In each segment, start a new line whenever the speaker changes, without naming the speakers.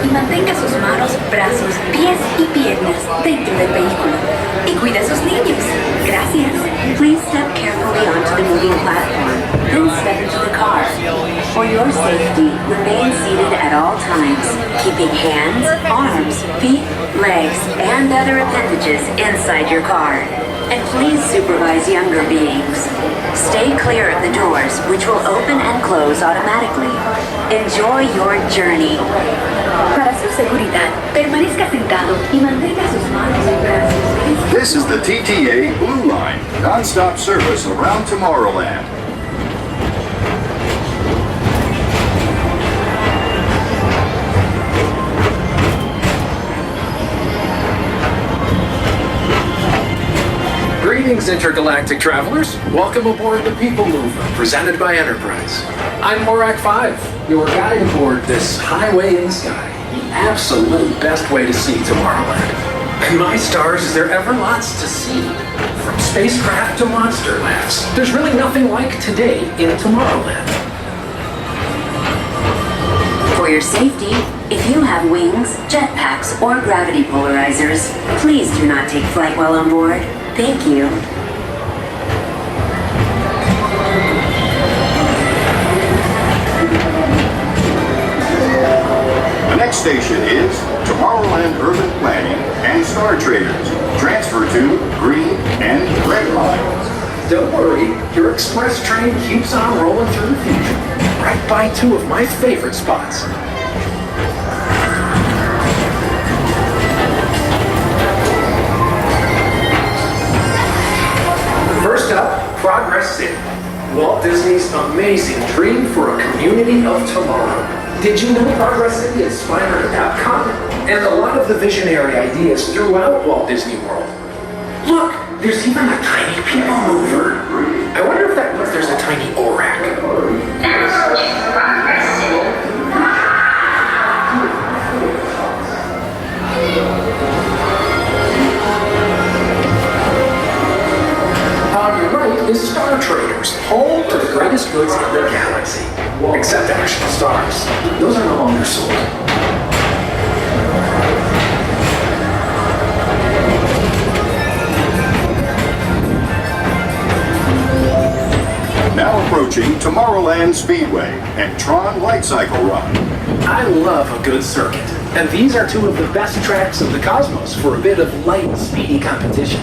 Y mantenga sus manos, brazos, pies y piernas dentro del vehículo. Y cuide a sus niños. Gracias. Please step carefully onto the moving platform, then step into the car. For your safety, remain seated at all times, keeping hands, arms, feet, legs, and other appendages inside your car. And please supervise younger beings. Stay clear of the doors, which will open and close automatically. Enjoy your journey. Para su seguridad, permanezca sentado y mantenga sus manos y brazos.
This is the TTA Blue Line, non-stop service around Tomorrowland.
Greetings, intergalactic travelers. Welcome aboard the PeopleMover, presented by Enterprise. I'm Morak 5, your guide aboard this highway in the sky, the absolute best way to see Tomorrowland. And my stars, is there ever lots to see? From spacecraft to monster lands, there's really nothing like today in Tomorrowland.
For your safety, if you have wings, jetpacks, or gravity polarizers, please do not take flight while on board. Thank you.
The next station is Tomorrowland Urban Planning and Star Traders. Transfer to green and red lines.
Don't worry, your express train keeps on rolling through the future, right by two of my favorite spots. First up, Progress City, Walt Disney's amazing dream for a community of tomorrow. Did you know Progress City inspired Epcot and a lot of the visionary ideas throughout Walt Disney World? Look, there's even a tiny PeopleMover. I wonder if that means there's a tiny ORAC. goods in the galaxy. Except actual stars. Those are no longer sold.
Now approaching Tomorrowland Speedway and Tron Light Cycle Run.
I love a good circuit, and these are two of the best tracks of the cosmos for a bit of light, speedy competition.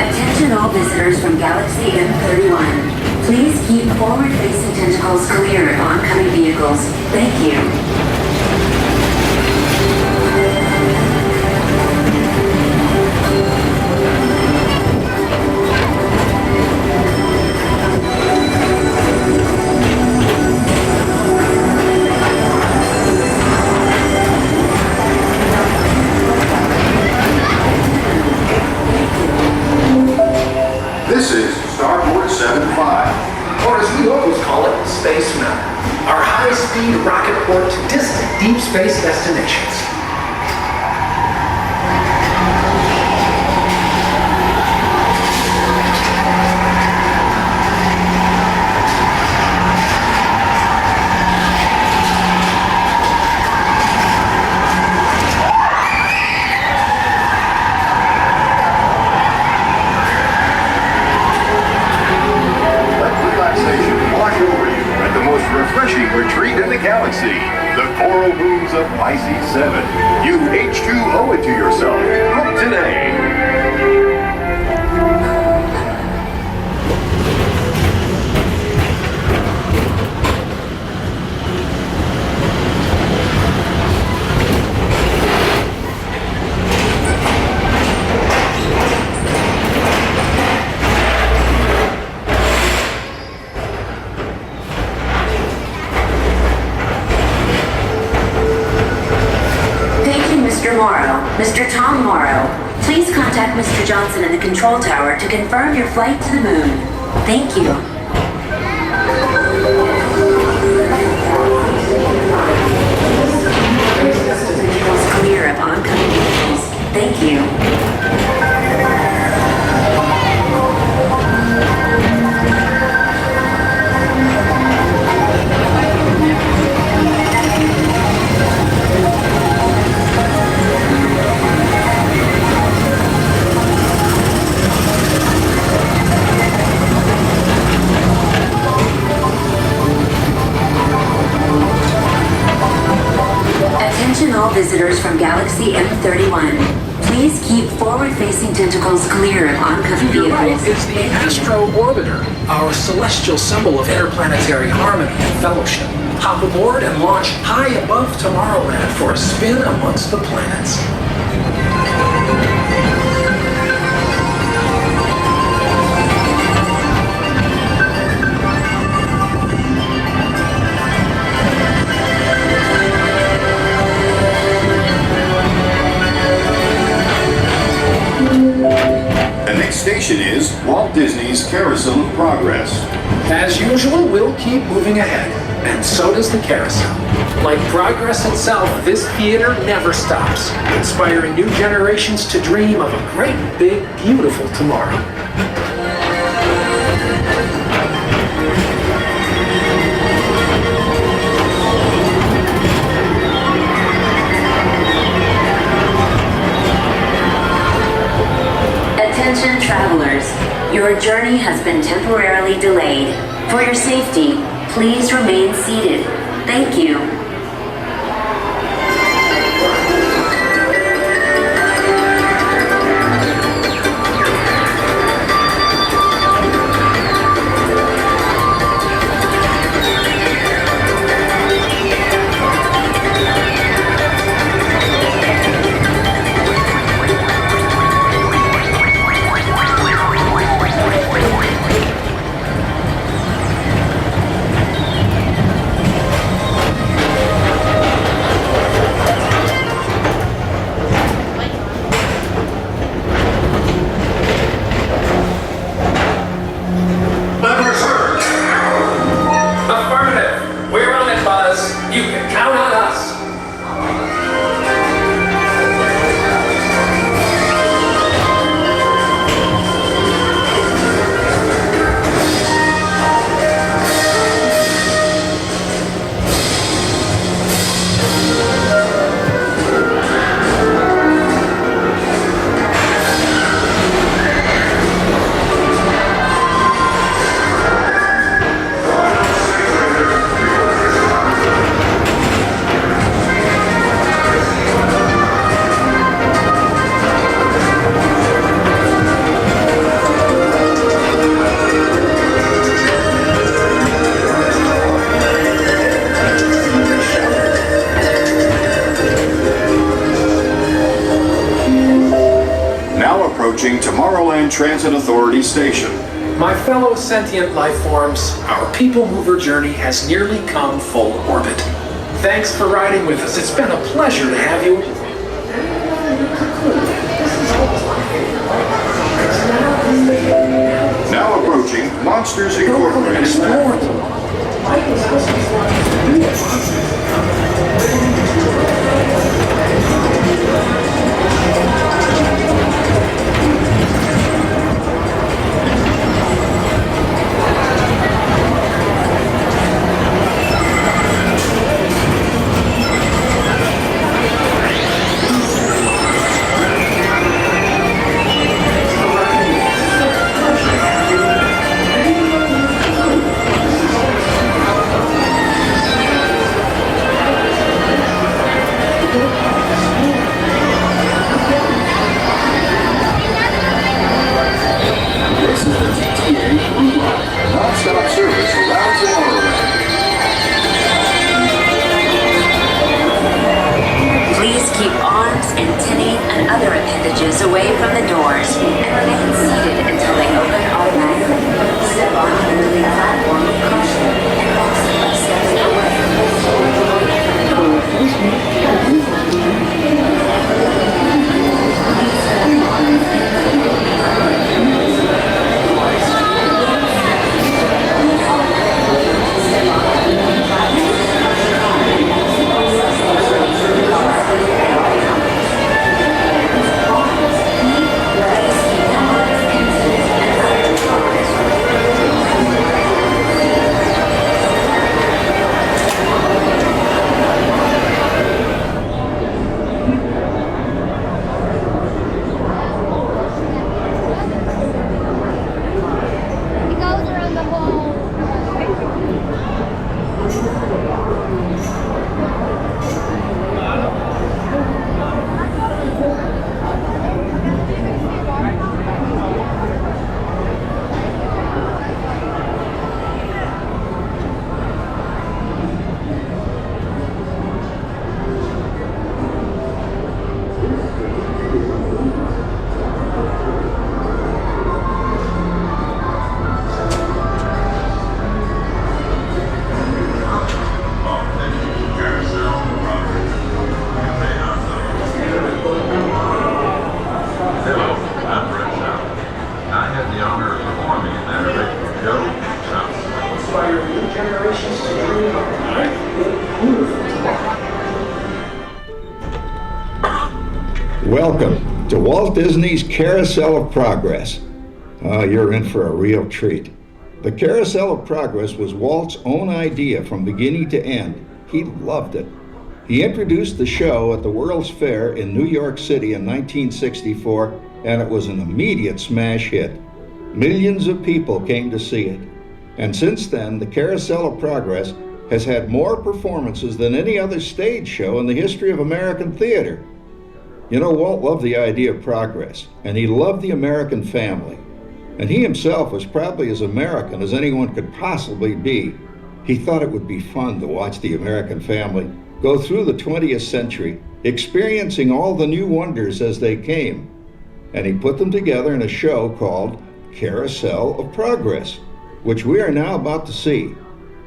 Attention all visitors from Galaxy M31. Please keep forward-facing tentacles clear of oncoming vehicles. Thank you.
This is Starboard 75.
Or as we locals call it, Space Mountain. Our high-speed rocket port to distant deep space destinations.
Refreshing retreat in the galaxy. The coral moons of Pisces 7. You H2O it to yourself. Book today.
Mr. Tom Morrow, please contact Mr. Johnson in the control tower to confirm your flight to the moon. Thank you. Clear of oncoming vehicles. Thank you. Attention all visitors from Galaxy M31. Please keep forward-facing tentacles clear of oncoming
To your right
vehicles.
is the Astro Orbiter, our celestial symbol of interplanetary harmony and fellowship. Hop aboard and launch high above Tomorrowland for a spin amongst the planets.
The next station is Walt Disney's Carousel of Progress.
As usual, we'll keep moving ahead, and so does the Carousel. Like progress itself, this theater never stops, inspiring new generations to dream of a great, big, beautiful tomorrow.
Attention travelers, your journey has been temporarily delayed. For your safety, please remain seated. Thank you.
approaching Tomorrowland Transit Authority Station.
My fellow sentient life forms, our People Mover journey has nearly come full orbit. Thanks for riding with us. It's been a pleasure to have you.
Now approaching Monsters Incorporated. Non-stop service around Tomorrowland.
Please keep arms, antennae, and other appendages away from the doors and remain seated until they open automatically. Step on the moving platform with caution and exit by stepping away.
Welcome to Walt Disney's Carousel of Progress. You're in for a real treat. The Carousel of Progress was Walt's own idea from beginning to end. He loved it. He introduced the show at the World's Fair in New York City in 1964, and it was an immediate smash hit. Millions of people came to see it. And since then, the Carousel of Progress has had more performances than any other stage show in the history of American theater. You know, Walt loved the idea of progress, and he loved the American family. And he himself was probably as American as anyone could possibly be. He thought it would be fun to watch the American family go through the 20th century, experiencing all the new wonders as they came. And he put them together in a show called Carousel of Progress, which we are now about to see.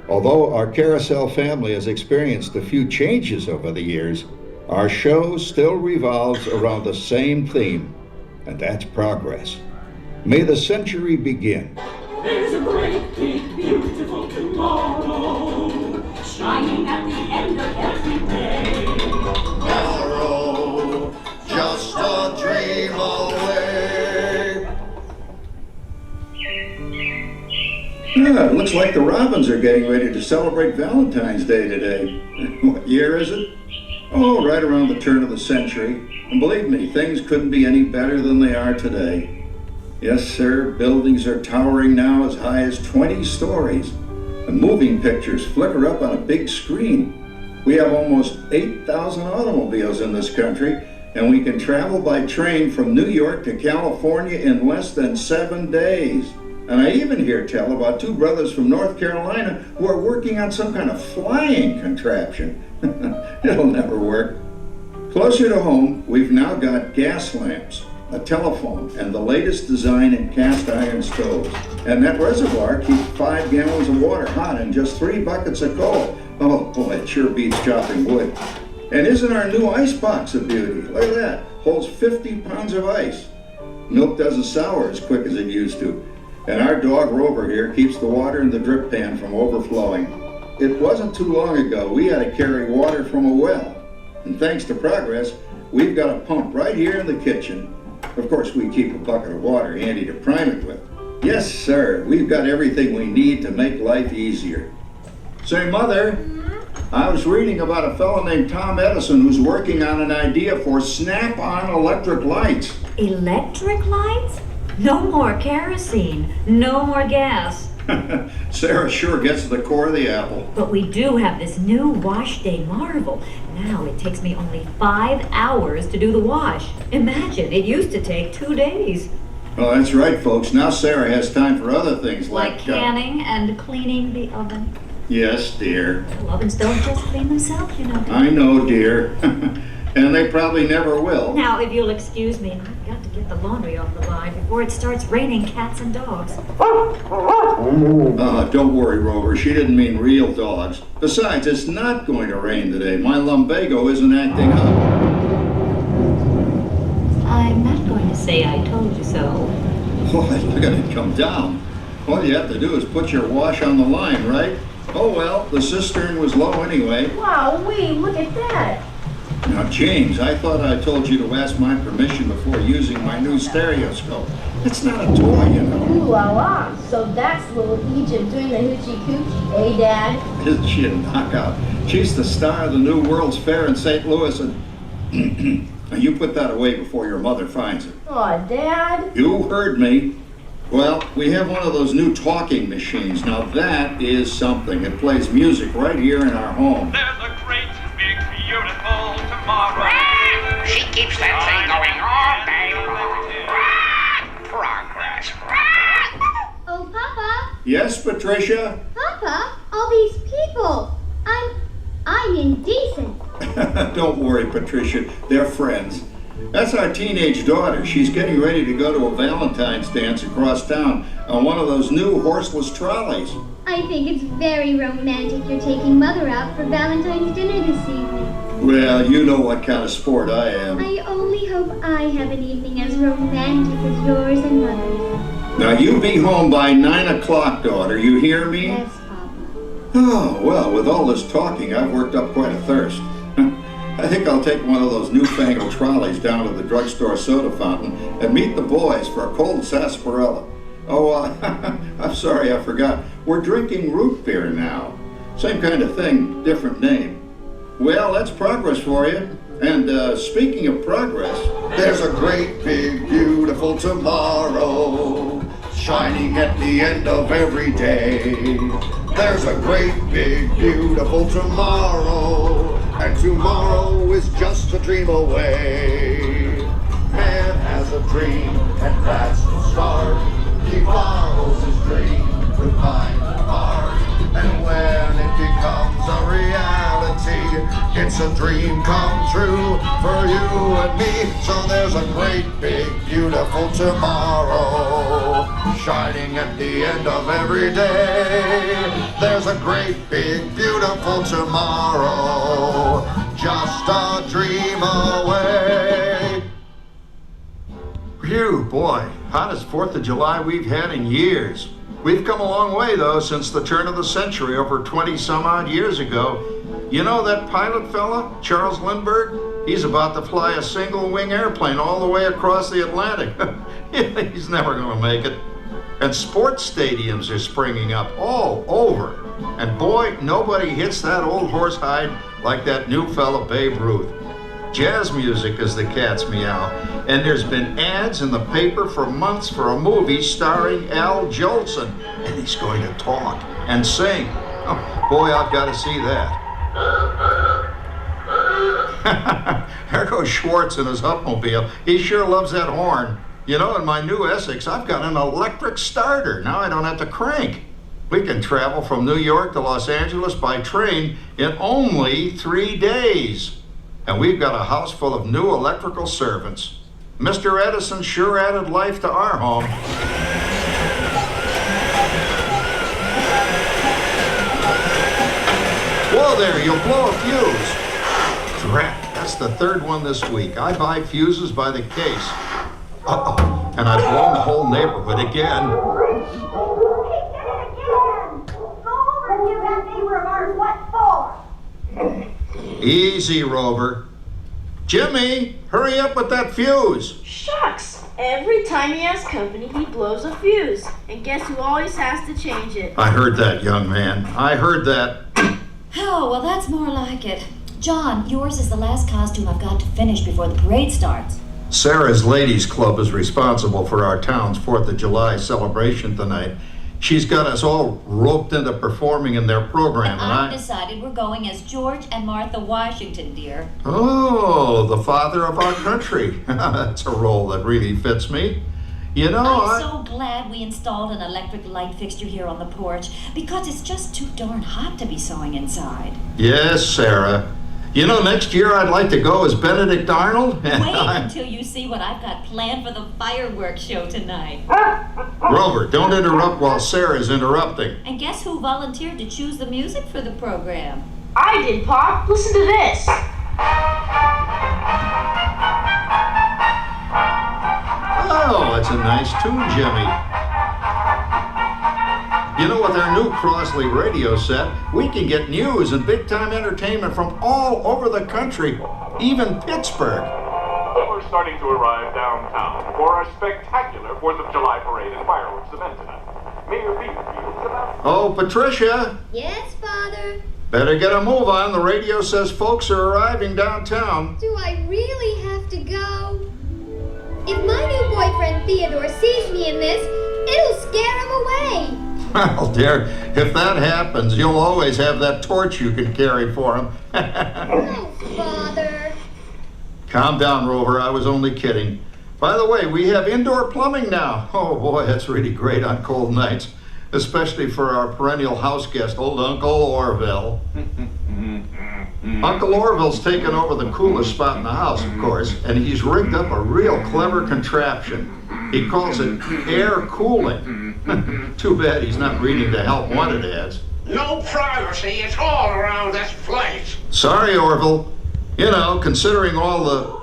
Although our Carousel family has experienced a few changes over the years, our show still revolves around the same theme, and that's progress. May the century begin.
There's a great, big, beautiful tomorrow, shining at the end of every day.
Tomorrow, just a dream away. Yeah, it looks like the Robins are getting ready to celebrate Valentine's Day today. What year is it? Oh, right around the turn of the century. And believe me, things couldn't be any better than they are today. Yes, sir, buildings are towering now as high as 20 stories. And moving pictures flicker up on a big screen. We have almost 8,000 automobiles in this country, and we can travel by train from New York to California in less than 7 days. And I even hear tell about two brothers from North Carolina who are working on some kind of flying contraption. It'll never work. Closer to home, we've now got gas lamps. a telephone, and the latest design in cast iron stoves. And that reservoir keeps 5 gallons of water hot and just 3 buckets of coal. Oh boy, it sure beats chopping wood. And isn't our new ice box a beauty? Look at that, holds 50 pounds of ice. Milk doesn't sour as quick as it used to. And our dog Rover here keeps the water in the drip pan from overflowing. It wasn't too long ago we had to carry water from a well. And thanks to progress, we've got a pump right here in the kitchen. Of course, we keep a bucket of water handy to prime it with. Yes, sir, we've got everything we need to make life easier. Say, Mother, I was reading about a fellow named Tom Edison who's working on an idea for snap-on electric lights.
Electric lights? No more kerosene, no more gas.
Sarah sure gets to the core of the apple.
But we do have this new wash day marvel. Now it takes me only 5 hours to do the wash. Imagine, it used to take 2 days.
Oh, that's right, folks. Now Sarah has time for other things
Like canning and cleaning the oven.
Yes, dear.
Well, ovens don't just clean themselves, you know.
I know, dear. And they probably never will.
Now, if you'll excuse me, I've got to get the laundry off the line before it starts raining cats and dogs.
Don't worry, Rover. She didn't mean real dogs. Besides, it's not going to rain today. My lumbago isn't acting up.
I'm not going to say I told you so.
Boy, look at it come down. All you have to do is put your wash on the line, right? Oh well, the cistern was low anyway.
Wow, look at that.
Now, James, I thought I told you to ask my permission before using my new stereoscope. It's not a toy, you know.
Ooh la la. So that's little Egypt doing the hoochie coochie, eh, Dad?
Isn't she a knockout? She's the star of the new World's Fair in St. Louis, and you put that away before your mother finds it.
Aw, Dad.
You heard me. Well, we have one of those new talking machines. Now that is something. It plays music right here in our home.
There's a great, big, beautiful tomorrow.
She keeps that thing going all day long. Progress.
Oh, Papa.
Yes, Patricia?
Papa, all these people. I'm indecent.
Don't worry, Patricia. They're friends. That's our teenage daughter. She's getting ready to go to a Valentine's dance across town on one of those new horseless trolleys.
I think it's very romantic you're taking Mother out for Valentine's dinner this evening.
Well, you know what kind of sport I am.
I only hope I have an evening as romantic as yours and Mother's.
Now, you be home by 9 o'clock, daughter. You hear me?
Yes, Papa.
Oh, well, with all this talking, I've worked up quite a thirst. I think I'll take one of those newfangled trolleys down to the drugstore soda fountain and meet the boys for a cold sarsaparilla. Oh, I'm sorry, I forgot. We're drinking root beer now. Same kind of thing, different name. Well, that's progress for you. And speaking of progress, there's a great, big, beautiful tomorrow shining at the end of every day. There's a great, big, beautiful tomorrow, and tomorrow is just a dream away. Man has a dream, and that's the start. He follows his dream with mind and heart, and when it becomes a reality, it's a dream come true for you and me. So there's a great, big, beautiful tomorrow shining at the end of every day. There's a great, big, beautiful tomorrow, just a dream away. Phew, boy, hottest 4th of July we've had in years. We've come a long way, though, since the turn of the century, over 20-some-odd years ago. You know that pilot fella, Charles Lindbergh? He's about to fly a single-wing airplane all the way across the Atlantic. He's never going to make it. And sports stadiums are springing up all over. And boy, nobody hits that old horsehide like that new fella Babe Ruth. Jazz music is the cat's meow. And there's been ads in the paper for months for a movie starring Al Jolson. And he's going to talk and sing. Oh, boy, I've got to see that. There goes Schwartz in his upmobile. He sure loves that horn. You know, in my new Essex, I've got an electric starter. Now I don't have to crank. We can travel from New York to Los Angeles by train in only 3 days. And we've got a house full of new electrical servants. Mr. Edison sure added life to our home. Whoa there, you'll blow a fuse. Drat, that's the third one this week. I buy fuses by the case. Uh-oh, and I've blown the whole neighborhood again. Easy, Rover. Jimmy, hurry up with that fuse.
Shucks! Every time he has company, he blows a fuse. And guess who always has to change it?
I heard that, young man. I heard that.
Oh, well, that's more like it. John, yours is the last costume I've got to finish before the parade starts.
Sarah's Ladies Club is responsible for our town's 4th of July celebration tonight. She's got us all roped into performing in their program.
And I've decided we're going as George and Martha Washington, dear.
Oh, the father of our country. That's a role that really fits me. You know,
I'm so glad we installed an electric light fixture here on the porch, because it's just too darn hot to be sewing inside.
Yes, Sarah. You know, next year I'd like to go as Benedict Arnold.
Wait until you see what I've got planned for the fireworks show tonight.
Rover, don't interrupt while Sarah's interrupting.
And guess who volunteered to choose the music for the program?
I did, Pop. Listen to this.
Oh, that's a nice tune, Jimmy. You know, with our new Crossley radio set, we can get news and big-time entertainment from all over the country, even Pittsburgh.
We're starting to arrive downtown for our spectacular 4th of July parade and fireworks event tonight. Mayor Beaverfield's about...
Oh, Patricia.
Yes, Father?
Better get a move on. The radio says folks are arriving downtown.
Do I really have to go? If my new boyfriend Theodore sees me in this, it'll scare him away.
Well, dear, if that happens, you'll always have that torch you can carry for him.
Oh, Father.
Calm down, Rover. I was only kidding. By the way, we have indoor plumbing now. Oh, boy, that's really great on cold nights, especially for our perennial house guest, old Uncle Orville. Uncle Orville's taken over the coolest spot in the house, of course, and he's rigged up a real clever contraption. He calls it air cooling. Too bad he's not reading the help wanted ads.
No privacy at all around this place.
Sorry, Orville. You know, considering all the...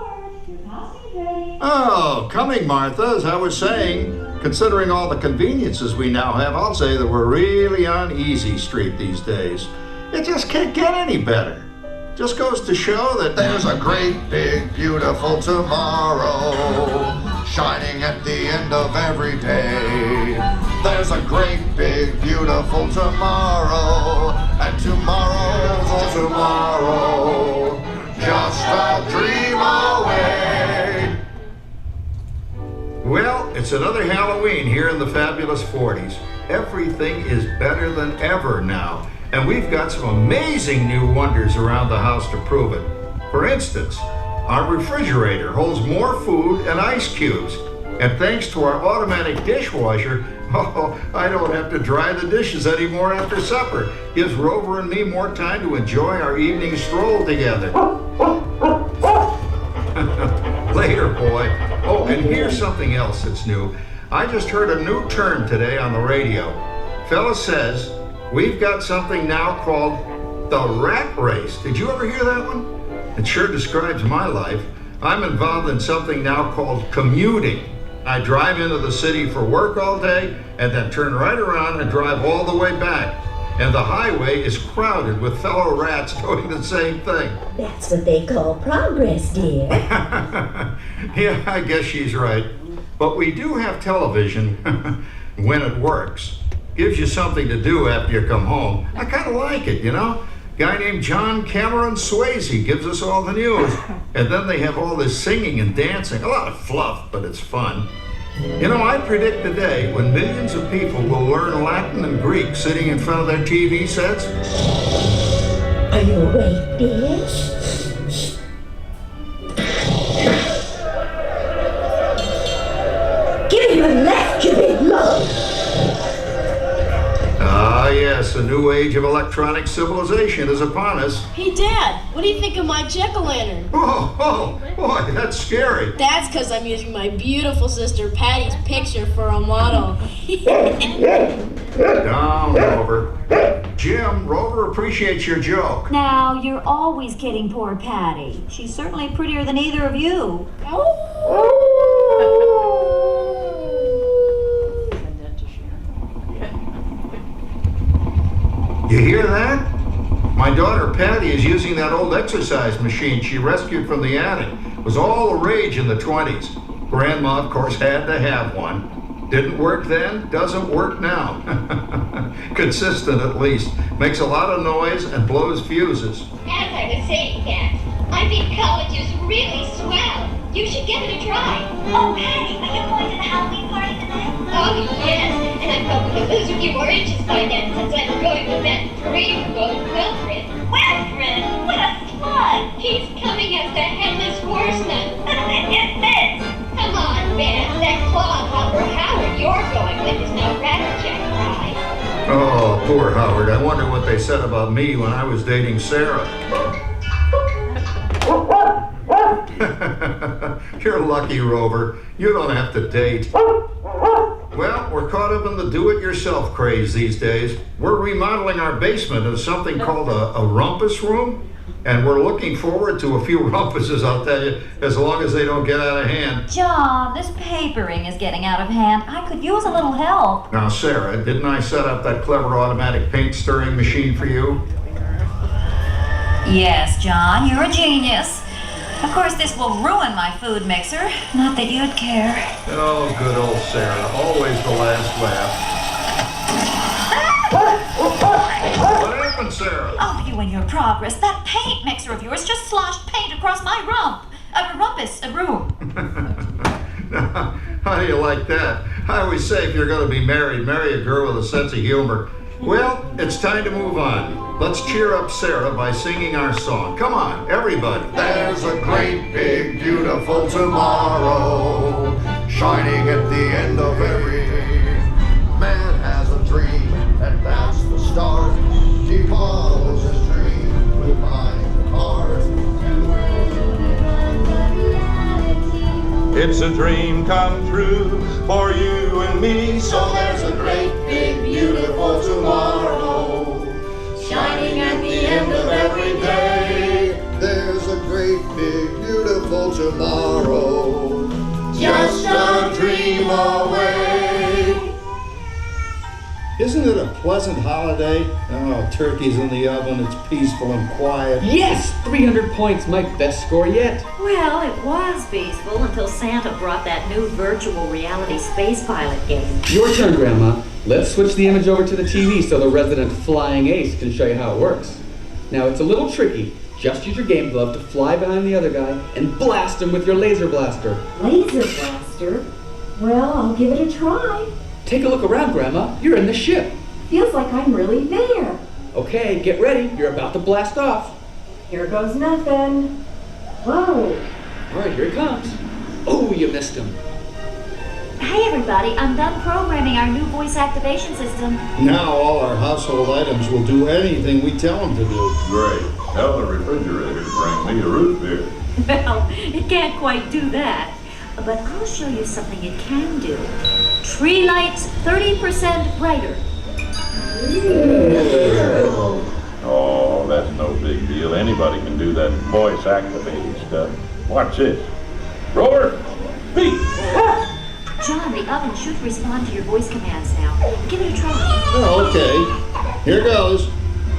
Oh, coming, Martha, as I was saying, considering all the conveniences we now have, I'll say that we're really on easy street these days. It just can't get any better. Just goes to show that there's a great, big, beautiful tomorrow shining at the end of every day. There's a great, big, beautiful tomorrow, and tomorrow's tomorrow, just a dream away. Well, it's another Halloween here in the fabulous 40s. Everything is better than ever now. And we've got some amazing new wonders around the house to prove it. For instance, our refrigerator holds more food and ice cubes. And thanks to our automatic dishwasher, I don't have to dry the dishes anymore after supper. Gives Rover and me more time to enjoy our evening stroll together. Later, boy. Oh, and here's something else that's new. I just heard a new term today on the radio. Fella says, we've got something now called the rat race. Did you ever hear that one? It sure describes my life. I'm involved in something now called commuting. I drive into the city for work all day and then turn right around and drive all the way back. And the highway is crowded with fellow rats doing the same thing.
That's what they call progress, dear.
Yeah, I guess she's right. But we do have television when it works. Gives you something to do after you come home. I kind of like it, you know? Guy named John Cameron Swayze gives us all the news. And then they have all this singing and dancing. A lot of fluff, but it's fun. You know, I predict the day when millions of people will learn Latin and Greek sitting in front of their TV sets.
Are you awake, dear? Give him a left, you big love.
Ah, yes. Yes, a new age of electronic civilization is upon us.
Hey, Dad, what do you think of my jack-o'-lantern?
Oh, boy, that's scary.
That's because I'm using my beautiful sister Patty's picture for a model.
Down, Rover. Jim, Rover appreciates your joke.
Now, you're always kidding poor Patty. She's certainly prettier than either of you.
You hear that? My daughter Patty is using that old exercise machine she rescued from the attic. It was all the rage in the 20s. Grandma, of course, had to have one. Didn't work then, doesn't work now. Consistent at least. Makes a lot of noise and blows fuses.
As I was saying, Dad, I think college is really swell. You should give it a try.
Oh, Patty, are you going to the Halloween party tonight?
Oh, yes. And I'm hoping to lose a few more inches by then since I'm going with that dreamboat Wilfred.
Wilfred, what a slug!
He's coming as the headless horseman.
It fits!
Come on, man. That clodhopper Howard you're going with is no Ratterjack prize.
Oh, poor Howard. I wonder what they said about me when I was dating Sarah. You're lucky, Rover. You don't have to date. Well, we're caught up in the do-it-yourself craze these days. We're remodeling our basement into something called a rumpus room. And we're looking forward to a few rumpuses, I'll tell you, as long as they don't get out of hand.
John, this papering is getting out of hand. I could use a little help.
Now, Sarah, didn't I set up that clever automatic paint stirring machine for you?
Yes, John, you're a genius. Of course, this will ruin my food mixer. Not that you'd care.
Oh, good old Sarah. Always the last laugh. What happened, Sarah?
Oh, you and your progress. That paint mixer of yours just sloshed paint across my rump. A room.
Now, how do you like that? I always say if you're going to be married, marry a girl with a sense of humor. Well, it's time to move on. Let's cheer up Sarah by singing our song. Come on, everybody.
There's a great big beautiful tomorrow shining at the end of every day. Man has a dream and that's the start. He follows his dream with buying cars.
It's a dream come true for you and me.
So there's a great big beautiful tomorrow shining at the end of every day. There's a great big beautiful tomorrow just a dream away.
Isn't it a pleasant holiday? Oh, turkey's in the oven, it's peaceful and quiet.
Yes! 300 points, my best score yet.
Well, it was peaceful until Santa brought that new virtual reality space pilot game.
Your turn, Grandma. Let's switch the image over to the TV so the resident flying ace can show you how it works. Now, it's a little tricky. Just use your game glove to fly behind the other guy and blast him with your laser blaster.
Laser blaster? Well, I'll give it a try.
Take a look around, Grandma. You're in the ship.
Feels like I'm really there.
Okay, get ready. You're about to blast off.
Here goes nothing. Whoa.
All right, here it comes. Oh, you missed him.
Hey, everybody. I'm done programming our new voice activation system.
Now all our household items will do anything we tell them to do.
Great. Tell the refrigerator to bring me a root beer.
Well, it can't quite do that. But I'll show you something it can do. Tree lights 30% brighter.
Oh, that's no big deal. Anybody can do that voice activating stuff. Watch this. Rover, speak.
John, the oven should respond to your voice commands now. Give it a try.
Oh, okay. Here goes.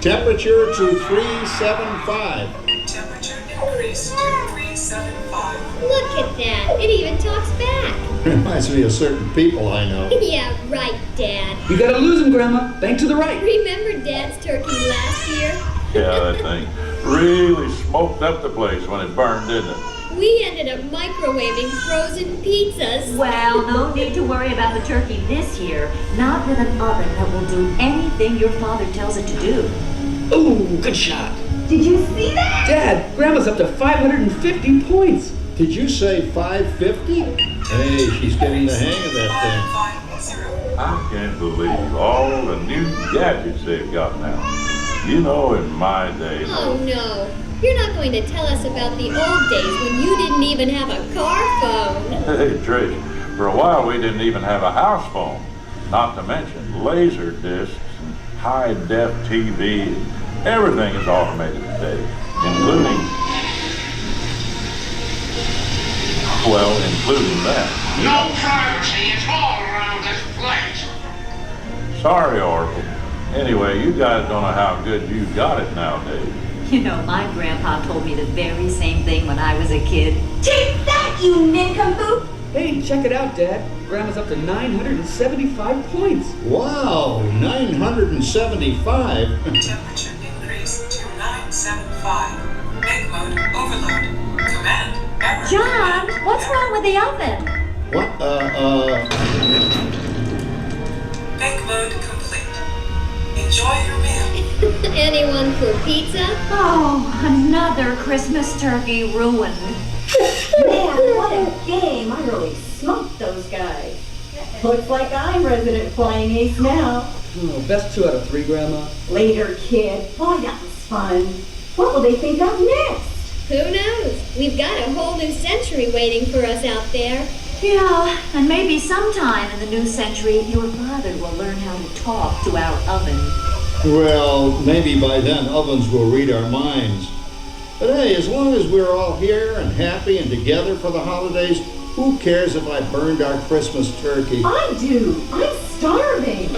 Temperature to 375.
Temperature increase to 375.
Look at that. It even talks back.
Reminds me of certain people I know.
Yeah, right, Dad.
You gotta lose him, Grandma. Bank to the right.
Remember Dad's turkey last year?
Yeah, that thing really smoked up the place when it burned, didn't it?
We ended up microwaving frozen pizzas.
Well, no need to worry about the turkey this year. Not with an oven that will do anything your father tells it to do.
Ooh, good shot.
Did you see that?
Dad, Grandma's up to 550 points.
Did you say 550? Hey, she's getting the hang of that thing.
550.
I can't believe all the new gadgets they've got now. You know, in my day...
Oh, no. You're not going to tell us about the old days when you didn't even have a car phone.
Hey, Trish, for a while we didn't even have a house phone. Not to mention laser discs and high-def TV. Everything is automated today, including that.
No privacy at all around this place.
Sorry, Oracle. Anyway, you guys don't know how good you got it nowadays.
You know, my grandpa told me the very same thing when I was a kid.
Take that, you nincompoop!
Hey, check it out, Dad. Grandma's up to 975 points.
Wow, 975?
Temperature increase to 975. Make mode overload. Command error.
John, what's wrong with the oven?
What,
Make mode complete. Enjoy your meal.
Anyone for pizza?
Oh, another Christmas turkey ruined.
Man, what a game. I really smoked those guys. Looks like I'm resident flying ace now.
Oh, best 2 out of 3, Grandma.
Later, kid. Boy, that was fun. What will they think of next?
Who knows? We've got a whole new century waiting for us out there.
Yeah, and maybe sometime in the new century, your father will learn how to talk to our oven.
Well, maybe by then ovens will read our minds. But hey, as long as we're all here and happy and together for the holidays, who cares if I burned our Christmas turkey?
I do. I'm starving.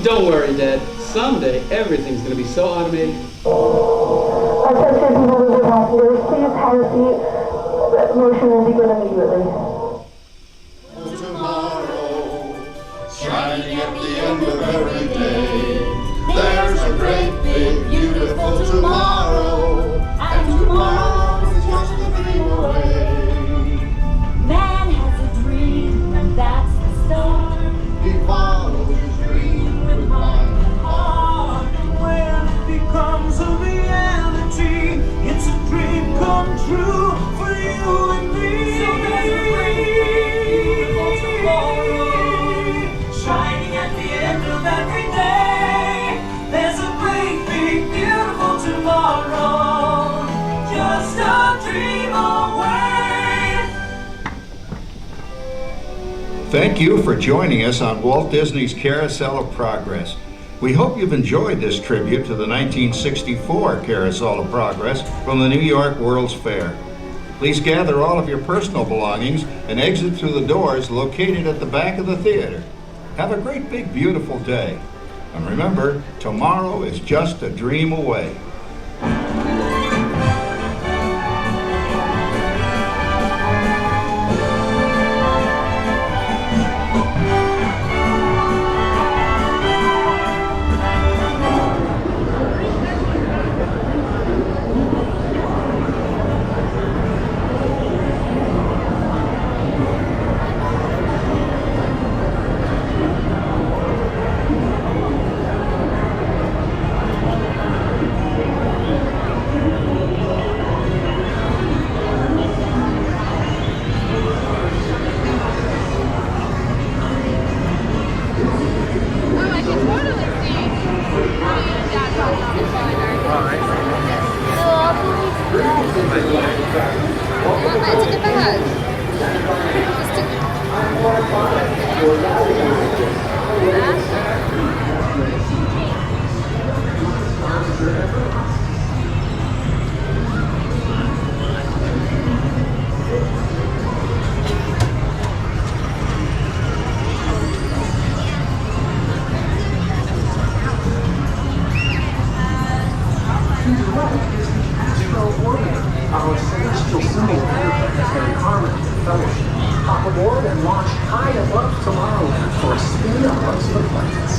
Don't worry, Dad. Someday, everything's going to be so automated.
Attention, PeopleMover passengers, please have a seat. Motion will begin immediately.
Tomorrow, shining at the end of every day, there's a great big beautiful tomorrow, and tomorrow is just a dream away.
Man has a dream, and that's the start.
He follows his dream with mind and heart.
When it becomes a reality, it's a dream come true for you and me. So there's a great big beautiful tomorrow, shining at the end of every day. There's a great big beautiful tomorrow, just a dream away.
Thank you for joining us on Walt Disney's Carousel of Progress. We hope you've enjoyed this tribute to the 1964 Carousel of Progress from the New York World's Fair. Please gather all of your personal belongings and exit through the doors located at the back of the theater. Have a great big beautiful day. And remember, tomorrow is just a dream away.
Our celestial symbol and harmony and fellowship. Hop aboard and launch high above Tomorrowland for a spin amongst the planets.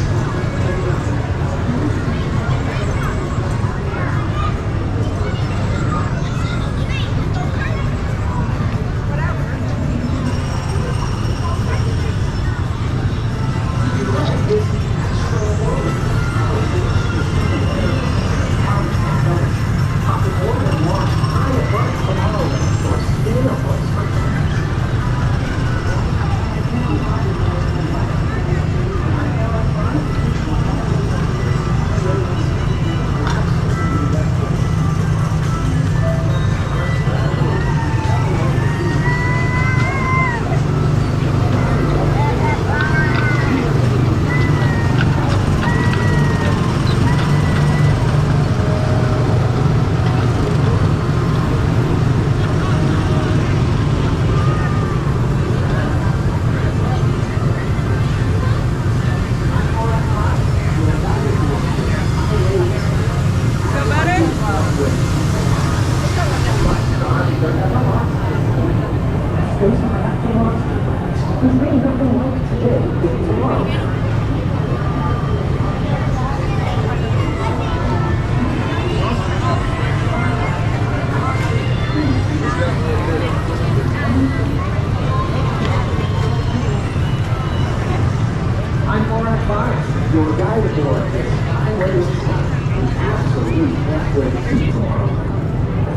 highway inside. The absolute best way to see Tomorrowland.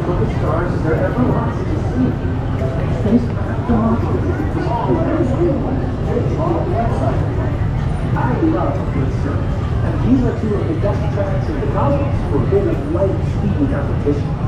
Look at stars, there are ever lots to see. Space Tomorrowland is always I love good service, and these are two of the best tracks in the cosmos for big light speeding competition.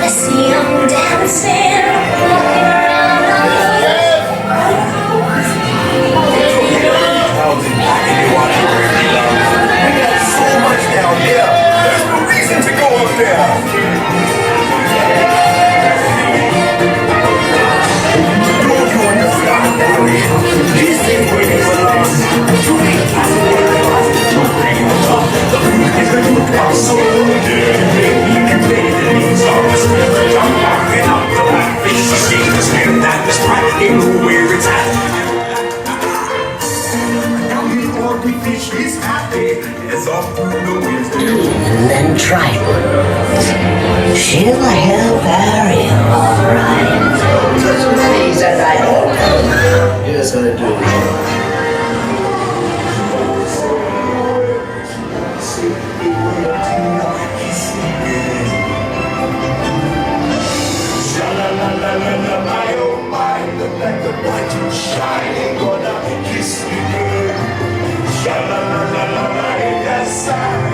wanna see them dancing, walking around on the
We got so much down here. There's no reason to go up there. Don't you understand, Barry? These things will be lost. To make it possible, to bring it up. The food is a new castle. You can play the needs of the spirit. I'm walking up the blackfish. You see the spirit that is right. You know where it's at. Fish is happy, it's off through the wisdom.
and then trifle. She'll help Barry, all right. As many as I hope. Yes, I do.
Sha-la-la-la-la-la, my oh my, look like the bright and shining, gonna kiss me good. Sha-la-la-la-la-la, in that side.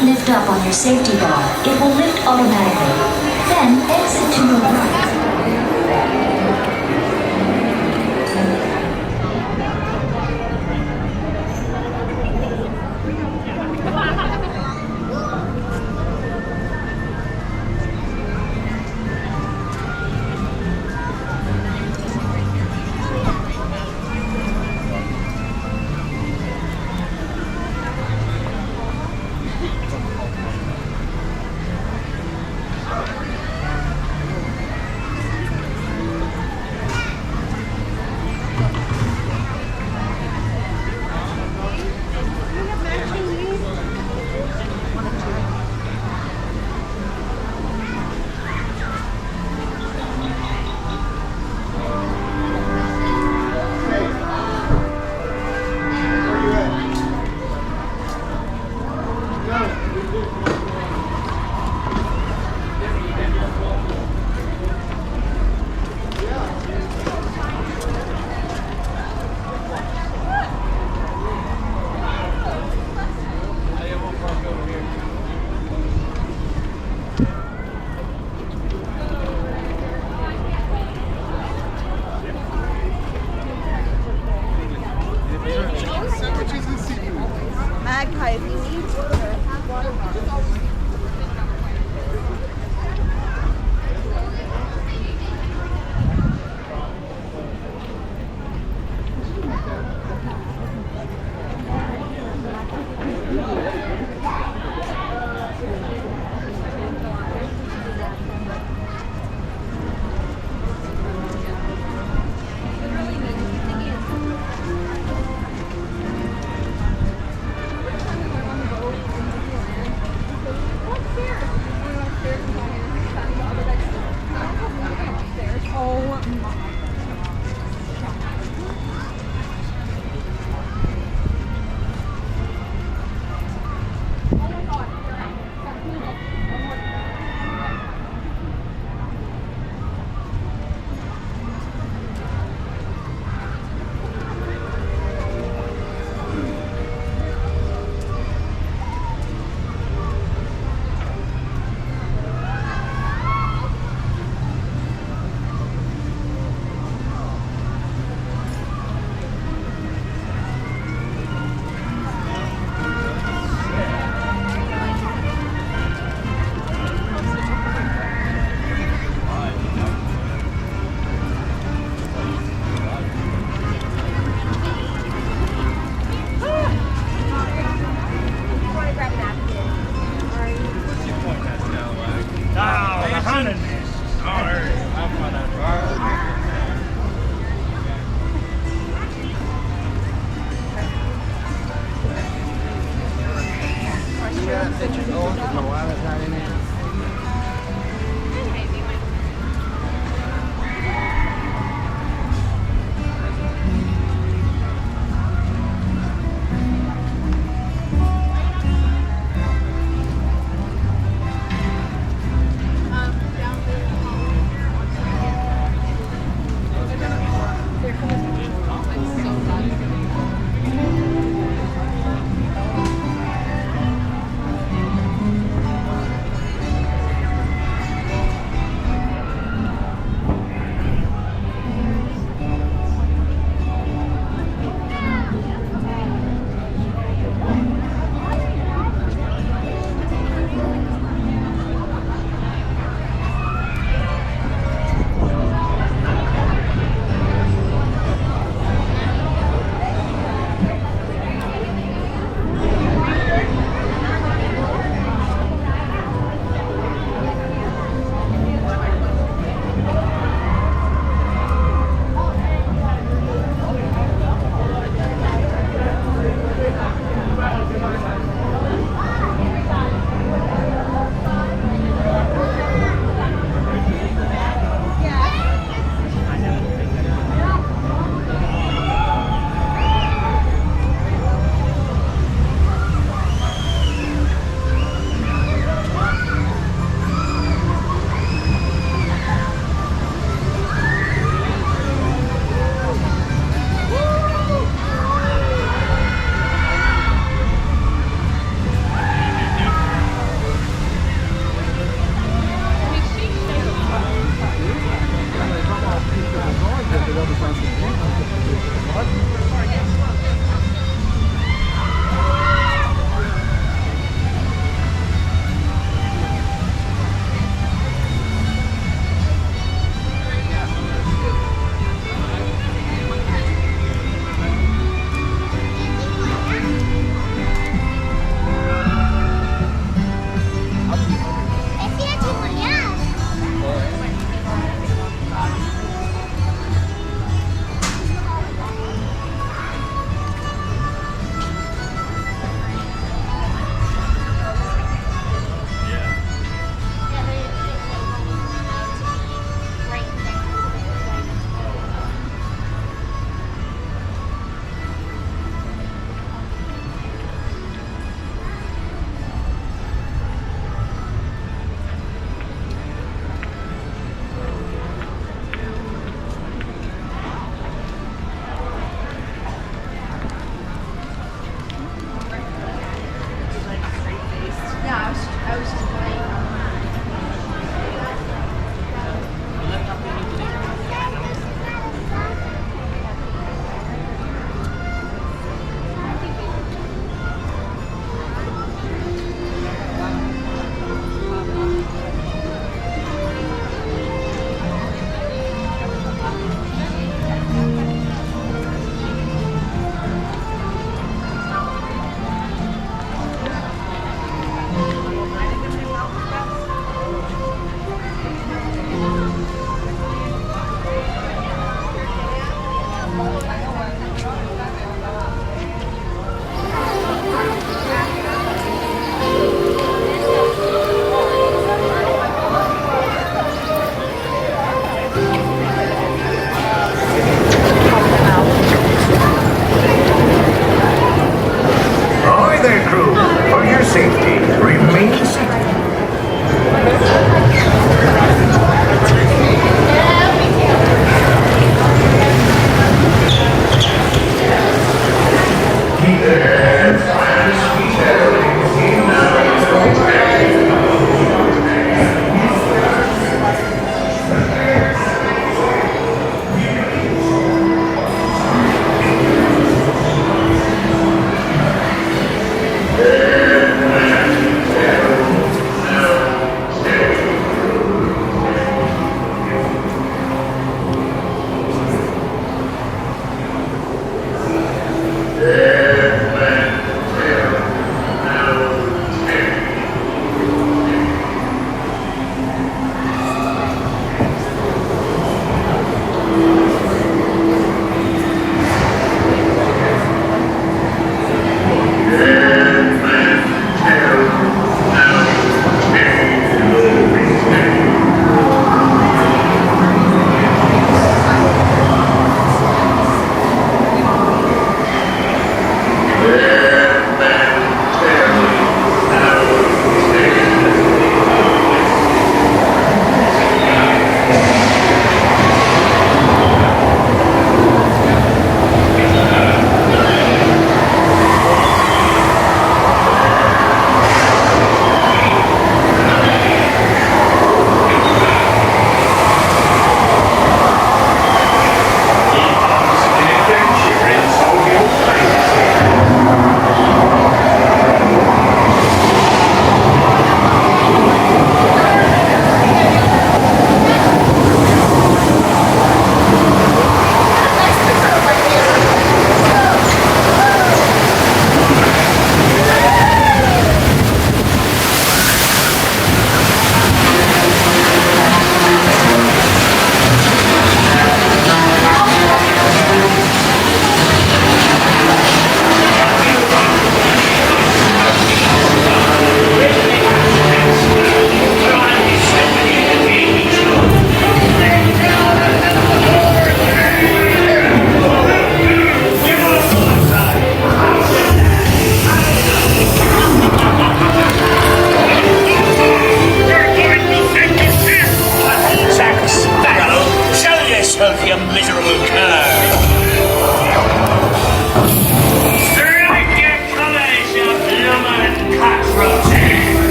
not lift up on your safety bar, it will lift automatically. Then exit to your right.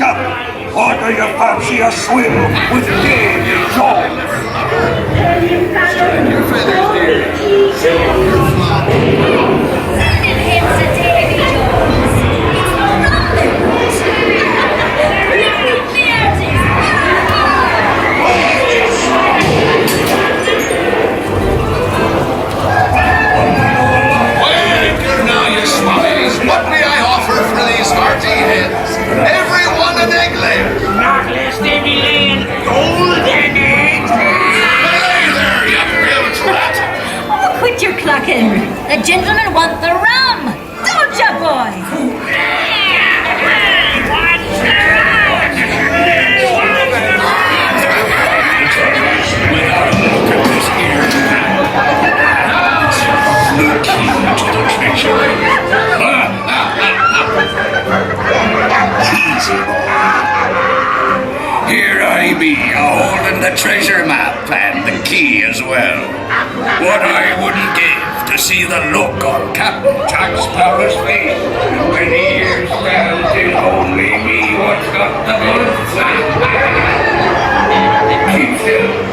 up? Or do you fancy a swim with Davy Jones?
Your feathers, dear.
It's a Davy Jones. It's no
Well, now you swummies, what may I offer for these hearty heads? Every one an egg layer.
Not less than be laying golden eggs.
Hey there, you bilge rat.
Oh, quit your clucking. The gentlemen want the rum. Don't ya, boys?
Here I be, a-holding the treasure map and the key as well. What I wouldn't give to see the look on Captain Jack Sparrow's face when he hears that it's only me what's got the goods. Keep still.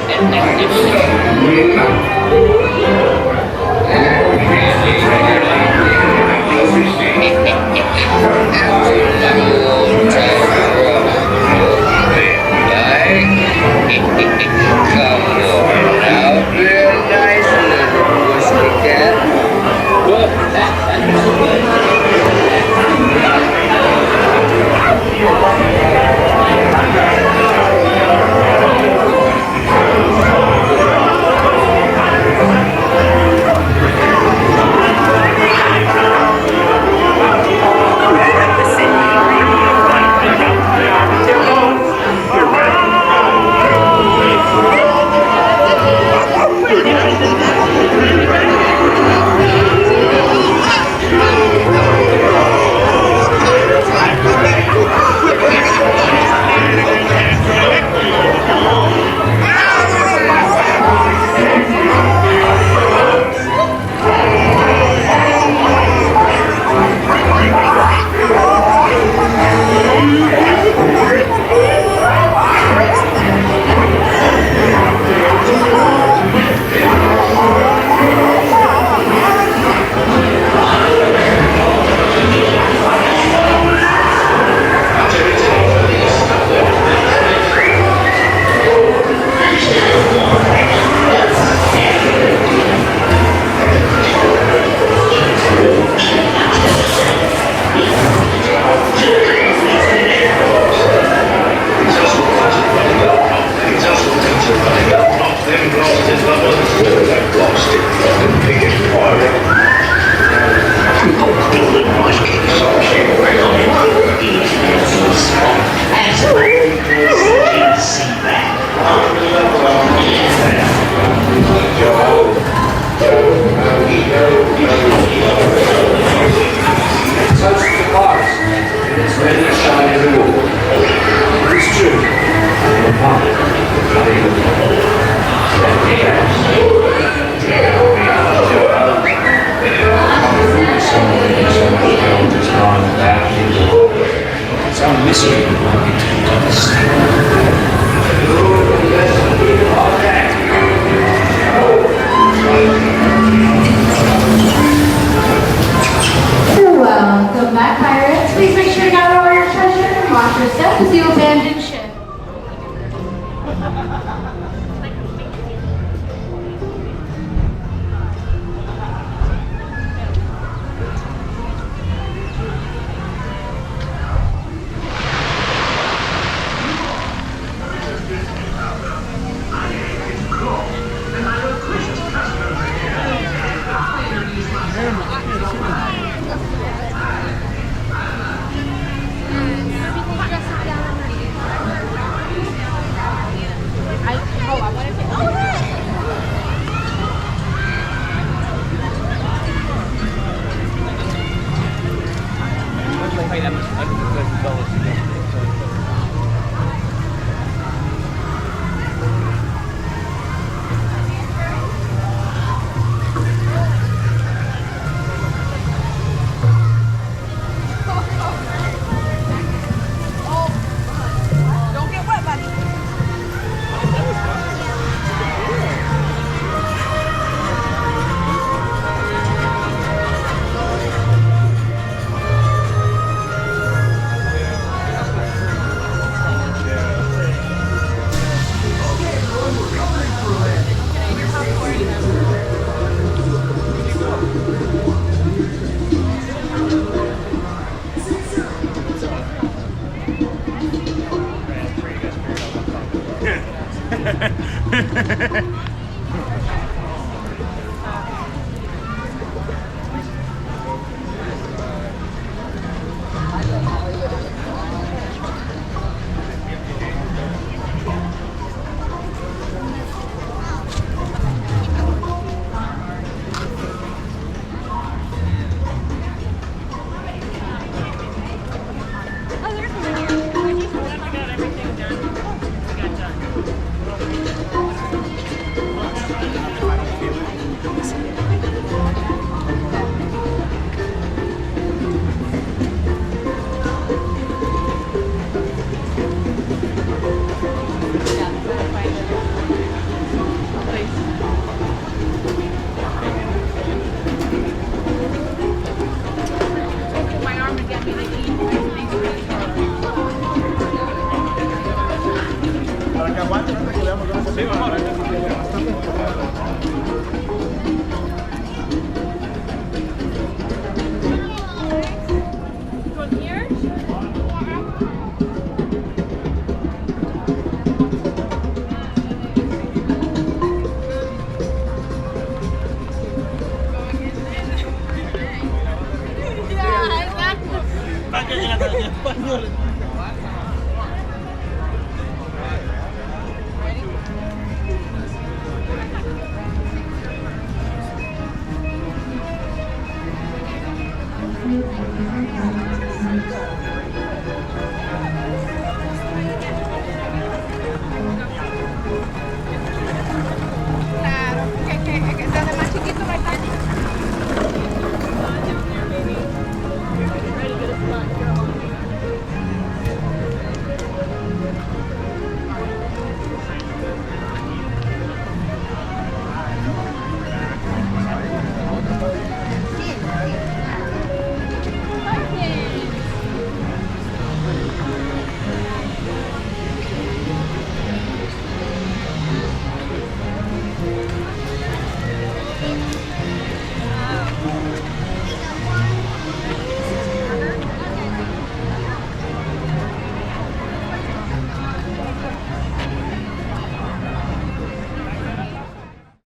Welcome back, pirates. Please make sure to gather all your treasure and watch your step as you abandon ship.